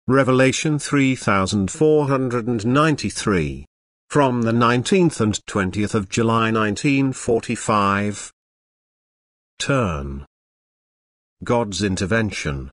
Revelation 3493. From the 19th and 20th of July 1945. Turn. God's intervention.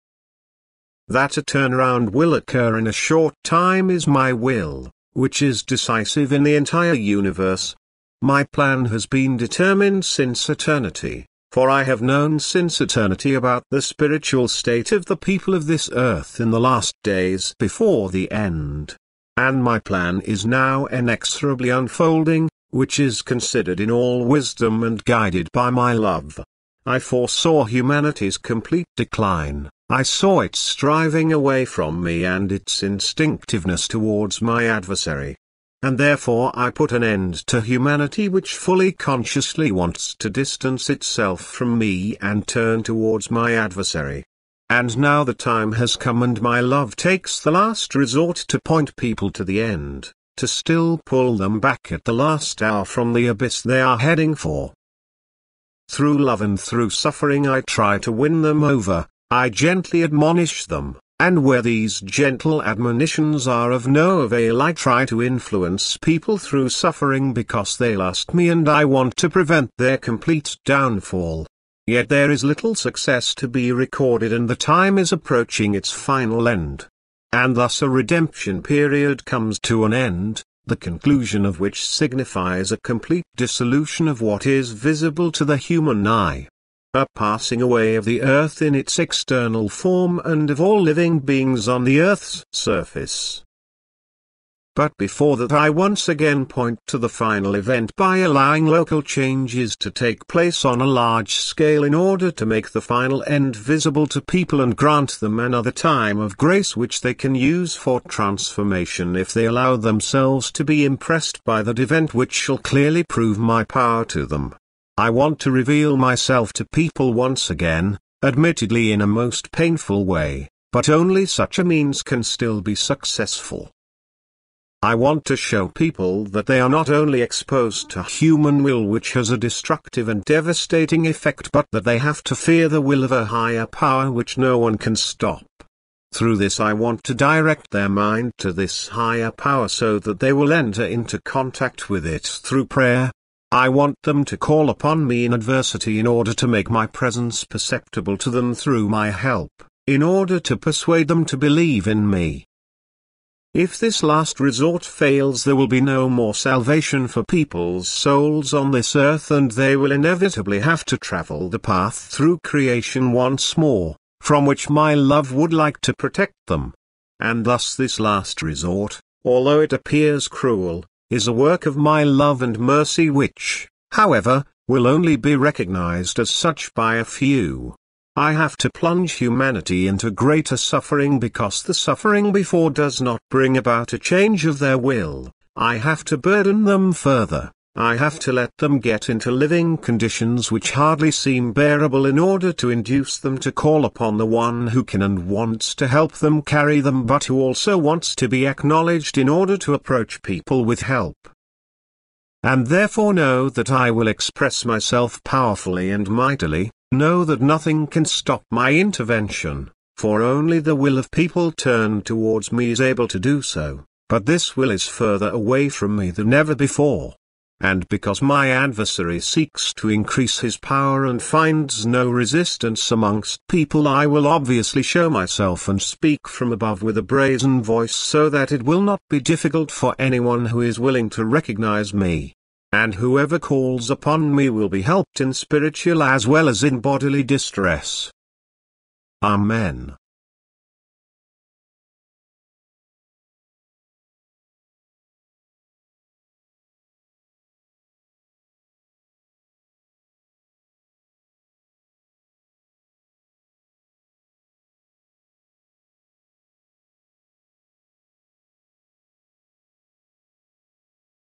That a turnaround will occur in a short time is my will, which is decisive in the entire universe. My plan has been determined since eternity, for I have known since eternity about the spiritual state of the people of this earth in the last days before the end. And my plan is now inexorably unfolding, which is considered in all wisdom and guided by my love. I foresaw humanity's complete decline. I saw it striving away from me and its instinctiveness towards my adversary. And therefore I put an end to humanity, which fully consciously wants to distance itself from me and turn towards my adversary. And now the time has come, and my love takes the last resort to point people to the end, to still pull them back at the last hour from the abyss they are heading for. Through love and through suffering I try to win them over. I gently admonish them, and where these gentle admonitions are of no avail I try to influence people through suffering, because they lust me and I want to prevent their complete downfall. Yet there is little success to be recorded, and the time is approaching its final end. And thus a redemption period comes to an end, the conclusion of which signifies a complete dissolution of what is visible to the human eye. A passing away of the earth in its external form and of all living beings on the earth's surface. But before that I once again point to the final event by allowing local changes to take place on a large scale in order to make the final end visible to people and grant them another time of grace which they can use for transformation if they allow themselves to be impressed by that event, which shall clearly prove my power to them. I want to reveal myself to people once again, admittedly in a most painful way, but only such a means can still be successful. I want to show people that they are not only exposed to human will, which has a destructive and devastating effect, but that they have to fear the will of a higher power which no one can stop. Through this I want to direct their mind to this higher power so that they will enter into contact with it through prayer. I want them to call upon me in adversity in order to make my presence perceptible to them through my help, in order to persuade them to believe in me. If this last resort fails, there will be no more salvation for people's souls on this earth, and they will inevitably have to travel the path through creation once more, from which my love would like to protect them. And thus this last resort, although it appears cruel, is a work of my love and mercy which, however, will only be recognized as such by a few. I have to plunge humanity into greater suffering because the suffering before does not bring about a change of their will. I have to burden them further. I have to let them get into living conditions which hardly seem bearable in order to induce them to call upon the one who can and wants to help them carry them, but who also wants to be acknowledged in order to approach people with help. And therefore know that I will express myself powerfully and mightily. Know that nothing can stop my intervention, for only the will of people turned towards me is able to do so, but this will is further away from me than ever before. And because my adversary seeks to increase his power and finds no resistance amongst people, I will obviously show myself and speak from above with a brazen voice, so that it will not be difficult for anyone who is willing to recognize me. And whoever calls upon me will be helped in spiritual as well as in bodily distress. Amen.